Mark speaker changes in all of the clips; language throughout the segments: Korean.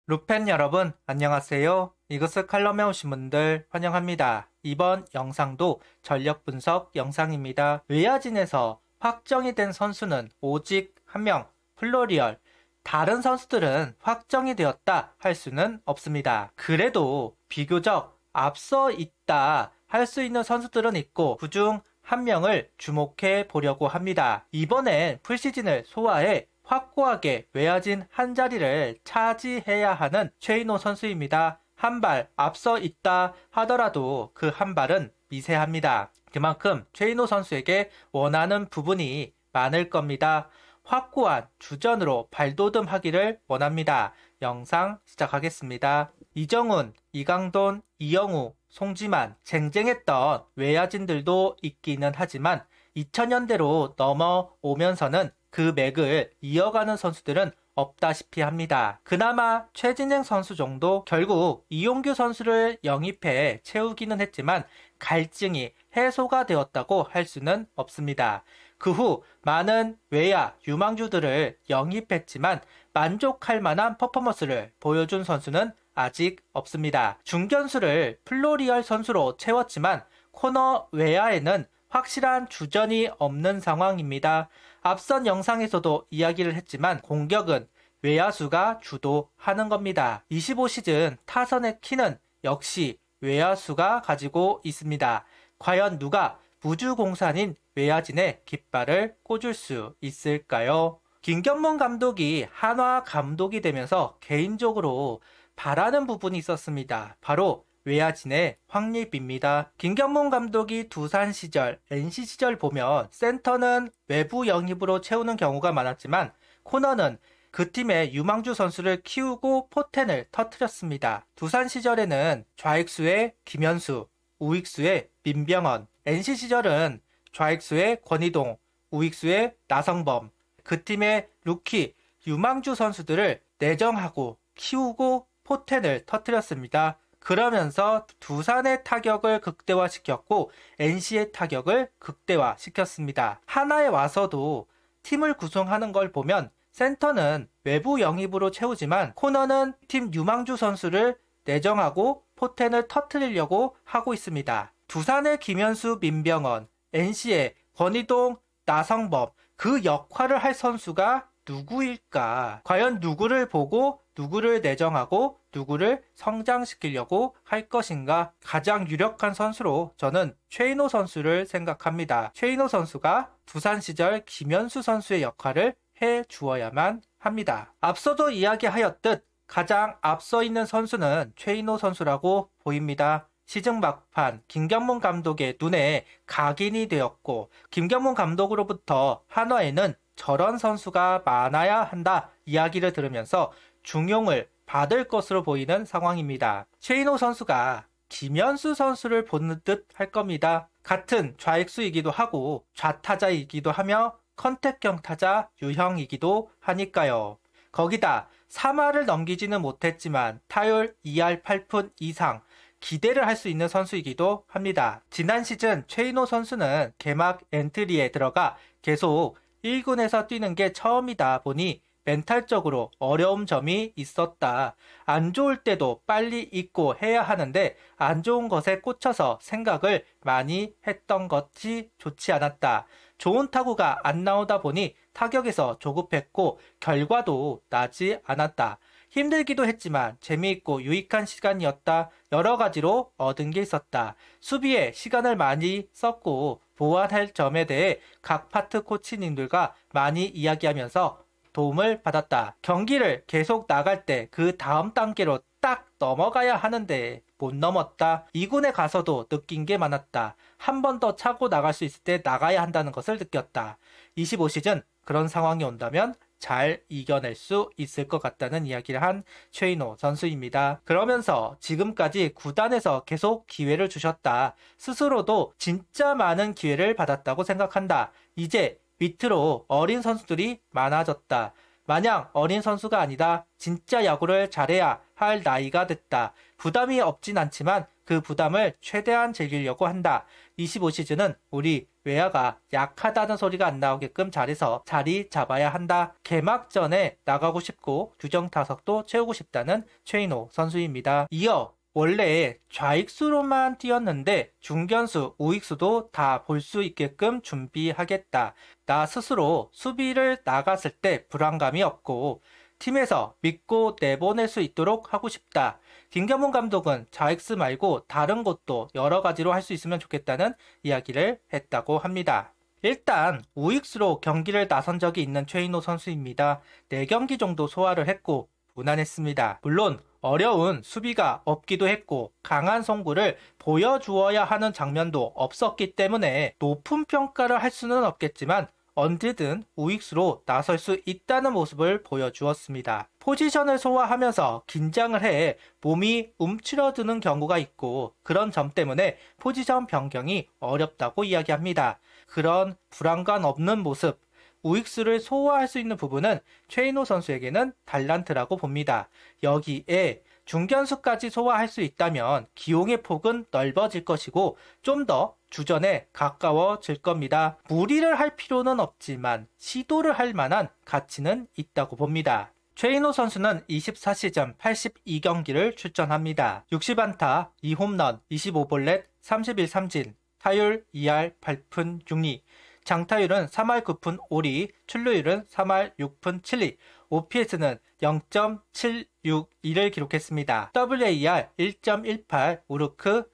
Speaker 1: 루펜 여러분, 안녕하세요. 이것을 칼럼에 오신 분들 환영합니다. 이번 영상도 전력 분석 영상입니다. 외야진에서 확정이 된 선수는 오직 한 명, 플로리얼. 다른 선수들은 확정이 되었다 할 수는 없습니다. 그래도 비교적 앞서 있다 할 수 있는 선수들은 있고 그중 한 명을 주목해 보려고 합니다. 이번엔 풀시즌을 소화해 확고하게 외야진 한 자리를 차지해야 하는 최인호 선수입니다. 한 발 앞서 있다 하더라도 그 한 발은 미세합니다. 그만큼 최인호 선수에게 원하는 부분이 많을 겁니다. 확고한 주전으로 발돋움하기를 원합니다. 영상 시작하겠습니다. 이정훈, 이강돈, 이영우, 송지만 쟁쟁했던 외야진들도 있기는 하지만 2000년대로 넘어오면서는 그 맥을 이어가는 선수들은 없다시피 합니다. 그나마 최진행 선수 정도 결국 이용규 선수를 영입해 채우기는 했지만 갈증이 해소가 되었다고 할 수는 없습니다. 그 후 많은 외야 유망주들을 영입했지만 만족할 만한 퍼포먼스를 보여준 선수는 아직 없습니다. 중견수를 플로리얼 선수로 채웠지만 코너 외야에는 확실한 주전이 없는 상황입니다. 앞선 영상에서도 이야기를 했지만 공격은 외야수가 주도하는 겁니다. 25시즌 타선의 키는 역시 외야수가 가지고 있습니다. 과연 누가 무주공산인 외야진에 깃발을 꽂을 수 있을까요? 김경문 감독이 한화 감독이 되면서 개인적으로 바라는 부분이 있었습니다. 바로 외야진의 확립입니다. 김경문 감독이 두산 시절, NC 시절 보면 센터는 외부 영입으로 채우는 경우가 많았지만 코너는 그 팀의 유망주 선수를 키우고 포텐을 터뜨렸습니다. 두산 시절에는 좌익수의 김현수, 우익수의 민병헌, NC 시절은 좌익수의 권희동, 우익수의 나성범, 그 팀의 루키, 유망주 선수들을 내정하고 키우고 포텐을 터뜨렸습니다. 그러면서 두산의 타격을 극대화시켰고 NC의 타격을 극대화시켰습니다. 하나에 와서도 팀을 구성하는 걸 보면 센터는 외부 영입으로 채우지만 코너는 팀 유망주 선수를 내정하고 포텐을 터뜨리려고 하고 있습니다. 두산의 김현수, 민병헌, NC의 권희동, 나성범 그 역할을 할 선수가 누구일까? 과연 누구를 보고 누구를 내정하고 누구를 성장시키려고 할 것인가? 가장 유력한 선수로 저는 최인호 선수를 생각합니다. 최인호 선수가 두산 시절 김현수 선수의 역할을 해 주어야만 합니다. 앞서도 이야기하였듯 가장 앞서 있는 선수는 최인호 선수라고 보입니다. 시즌 막판 김경문 감독의 눈에 각인이 되었고 김경문 감독으로부터 한화에는 저런 선수가 많아야 한다 이야기를 들으면서 중용을 받을 것으로 보이는 상황입니다. 최인호 선수가 김현수 선수를 보는 듯 할 겁니다. 같은 좌익수이기도 하고 좌타자이기도 하며 컨택형 타자 유형이기도 하니까요. 거기다 3할을 넘기지는 못했지만 타율 2할 8푼 이상 기대를 할 수 있는 선수이기도 합니다. 지난 시즌 최인호 선수는 개막 엔트리에 들어가 계속 1군에서 뛰는 게 처음이다 보니 멘탈적으로 어려운 점이 있었다. 안 좋을 때도 빨리 잊고 해야 하는데 안 좋은 것에 꽂혀서 생각을 많이 했던 것이 좋지 않았다. 좋은 타구가 안 나오다 보니 타격에서 조급했고 결과도 나지 않았다. 힘들기도 했지만 재미있고 유익한 시간이었다. 여러 가지로 얻은 게 있었다. 수비에 시간을 많이 썼고 보완할 점에 대해 각 파트 코치님들과 많이 이야기하면서 도움을 받았다. 경기를 계속 나갈 때 그 다음 단계로 딱 넘어가야 하는데 못 넘었다. 2군에 가서도 느낀 게 많았다. 한 번 더 차고 나갈 수 있을 때 나가야 한다는 것을 느꼈다. 25시즌 그런 상황이 온다면 잘 이겨낼 수 있을 것 같다는 이야기를 한 최인호 선수입니다. 그러면서 지금까지 구단에서 계속 기회를 주셨다. 스스로도 진짜 많은 기회를 받았다고 생각한다. 이제 밑으로 어린 선수들이 많아졌다. 마냥 어린 선수가 아니다. 진짜 야구를 잘해야 할 나이가 됐다. 부담이 없진 않지만 그 부담을 최대한 즐기려고 한다. 25시즌은 우리 외야가 약하다는 소리가 안 나오게끔 잘해서 자리 잡아야 한다. 개막전에 나가고 싶고 규정 타석도 채우고 싶다는 최인호 선수입니다. 이어 원래 좌익수로만 뛰었는데 중견수, 우익수도 다 볼 수 있게끔 준비하겠다. 나 스스로 수비를 나갔을 때 불안감이 없고 팀에서 믿고 내보낼 수 있도록 하고 싶다. 김경문 감독은 좌익수 말고 다른 곳도 여러 가지로 할 수 있으면 좋겠다는 이야기를 했다고 합니다. 일단 우익수로 경기를 나선 적이 있는 최인호 선수입니다. 4경기 정도 소화를 했고 무난했습니다. 물론 어려운 수비가 없기도 했고 강한 송구를 보여주어야 하는 장면도 없었기 때문에 높은 평가를 할 수는 없겠지만 언제든 우익수로 나설 수 있다는 모습을 보여주었습니다. 포지션을 소화하면서 긴장을 해 몸이 움츠러드는 경우가 있고 그런 점 때문에 포지션 변경이 어렵다고 이야기합니다. 그런 불안감 없는 모습, 우익수를 소화할 수 있는 부분은 최인호 선수에게는 달란트라고 봅니다. 여기에 중견수까지 소화할 수 있다면 기용의 폭은 넓어질 것이고 좀 더 주전에 가까워질 겁니다. 무리를 할 필요는 없지만 시도를 할 만한 가치는 있다고 봅니다. 최인호 선수는 24시즌 82경기를 출전합니다. 60안타, 2홈런, 25볼넷, 31삼진, 타율 2할 8푼 6리, 장타율은 3할 9푼 5리, 출루율은 3할 6푼 7리, OPS는 0.762를 기록했습니다. WAR 1.18, 우르크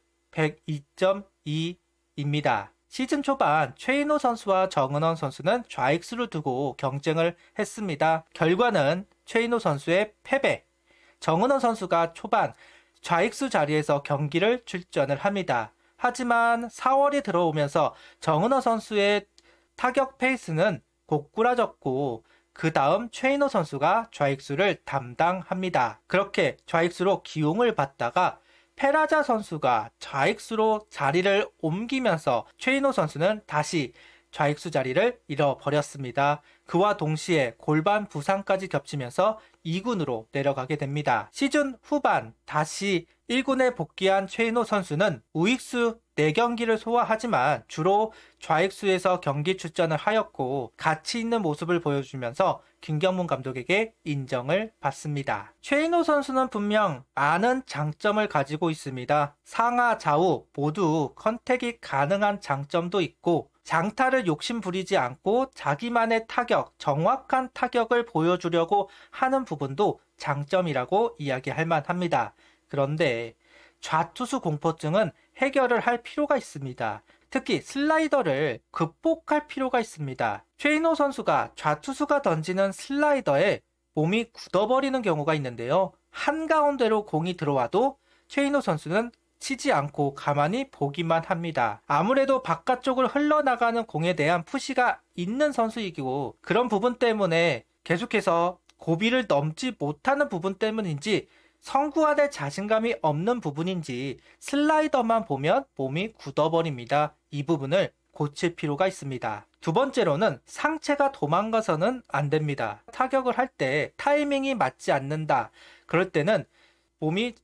Speaker 1: 102.2입니다. 시즌 초반 최인호 선수와 정은원 선수는 좌익수를 두고 경쟁을 했습니다. 결과는 최인호 선수의 패배. 정은원 선수가 초반 좌익수 자리에서 경기를 출전을 합니다. 하지만 4월이 들어오면서 정은원 선수의 타격 페이스는 고꾸라졌고 그 다음 최인호 선수가 좌익수를 담당합니다. 그렇게 좌익수로 기용을 받다가 페라자 선수가 좌익수로 자리를 옮기면서 최인호 선수는 다시 좌익수 자리를 잃어버렸습니다. 그와 동시에 골반 부상까지 겹치면서 2군으로 내려가게 됩니다. 시즌 후반 다시 1군에 복귀한 최인호 선수는 우익수 4경기를 소화하지만 주로 좌익수에서 경기 출전을 하였고 가치 있는 모습을 보여주면서 김경문 감독에게 인정을 받습니다. 최인호 선수는 분명 많은 장점을 가지고 있습니다. 상하 좌우 모두 컨택이 가능한 장점도 있고 장타를 욕심 부리지 않고 자기만의 타격, 정확한 타격을 보여주려고 하는 부분도 장점이라고 이야기할 만합니다. 그런데 좌투수 공포증은 해결을 할 필요가 있습니다. 특히 슬라이더를 극복할 필요가 있습니다. 최인호 선수가 좌투수가 던지는 슬라이더에 몸이 굳어버리는 경우가 있는데요. 한가운데로 공이 들어와도 최인호 선수는 치지 않고 가만히 보기만 합니다. 아무래도 바깥쪽을 흘러나가는 공에 대한 푸시가 있는 선수이고 그런 부분 때문에 계속해서 고비를 넘지 못하는 부분 때문인지 성구안에 자신감이 없는 부분인지 슬라이더만 보면 몸이 굳어버립니다. 이 부분을 고칠 필요가 있습니다. 두 번째로는 상체가 도망가서는 안 됩니다. 타격을 할 때 타이밍이 맞지 않는다. 그럴 때는 몸이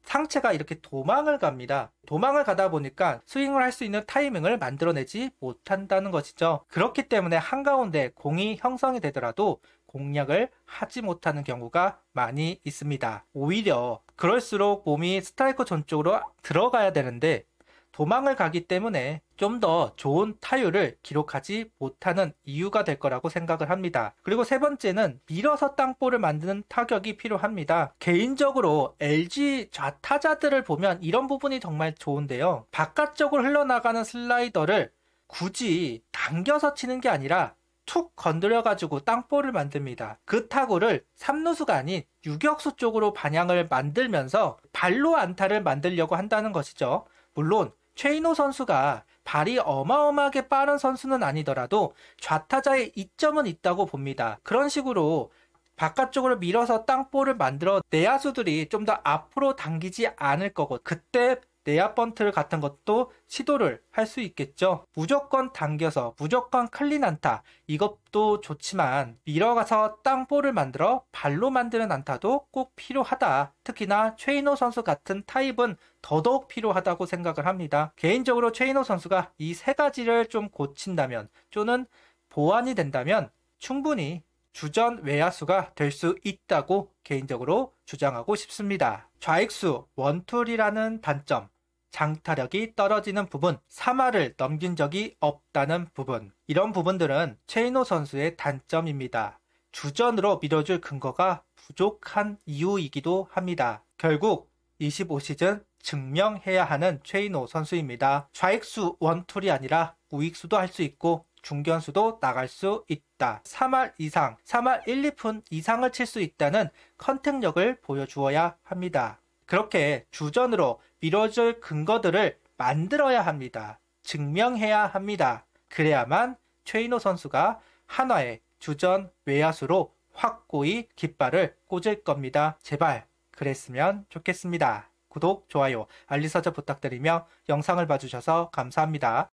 Speaker 1: 상체가 이렇게 도망을 갑니다. 도망을 가다 보니까 스윙을 할 수 있는 타이밍을 만들어내지 못한다는 것이죠. 그렇기 때문에 한가운데 공이 형성이 되더라도 공략을 하지 못하는 경우가 많이 있습니다. 오히려 그럴수록 몸이 스트라이크 존 쪽으로 들어가야 되는데 도망을 가기 때문에 좀 더 좋은 타율을 기록하지 못하는 이유가 될 거라고 생각을 합니다. 그리고 세 번째는 밀어서 땅볼을 만드는 타격이 필요합니다. 개인적으로 LG 좌타자들을 보면 이런 부분이 정말 좋은데요. 바깥쪽으로 흘러나가는 슬라이더를 굳이 당겨서 치는 게 아니라 툭 건드려가지고 땅볼을 만듭니다. 그 타구를 3루수가 아닌 유격수 쪽으로 방향을 만들면서 발로 안타를 만들려고 한다는 것이죠. 물론 최인호 선수가 발이 어마어마하게 빠른 선수는 아니더라도 좌타자의 이점은 있다고 봅니다. 그런 식으로 바깥쪽으로 밀어서 땅볼을 만들어 내야수들이 좀 더 앞으로 당기지 않을 거고 그때 내야 번트 같은 것도 시도를 할 수 있겠죠. 무조건 당겨서 무조건 클린 안타, 이것도 좋지만 밀어가서 땅볼을 만들어 발로 만드는 안타도 꼭 필요하다. 특히나 최인호 선수 같은 타입은 더더욱 필요하다고 생각을 합니다. 개인적으로 최인호 선수가 이 세 가지를 좀 고친다면, 또는 보완이 된다면 충분히 주전 외야수가 될 수 있다고 개인적으로 주장하고 싶습니다. 좌익수 원툴이라는 단점, 장타력이 떨어지는 부분, 3할을 넘긴 적이 없다는 부분, 이런 부분들은 최인호 선수의 단점입니다. 주전으로 밀어줄 근거가 부족한 이유이기도 합니다. 결국 25시즌 증명해야 하는 최인호 선수입니다. 좌익수 원툴이 아니라 우익수도 할 수 있고 중견수도 나갈 수 있다. 3할 이상, 3할 1, 2푼 이상을 칠 수 있다는 컨택력을 보여주어야 합니다. 그렇게 주전으로 밀어줄 근거들을 만들어야 합니다. 증명해야 합니다. 그래야만 최인호 선수가 한화의 주전 외야수로 확고히 깃발을 꽂을 겁니다. 제발 그랬으면 좋겠습니다. 구독, 좋아요, 알림 설정 부탁드리며 영상을 봐주셔서 감사합니다.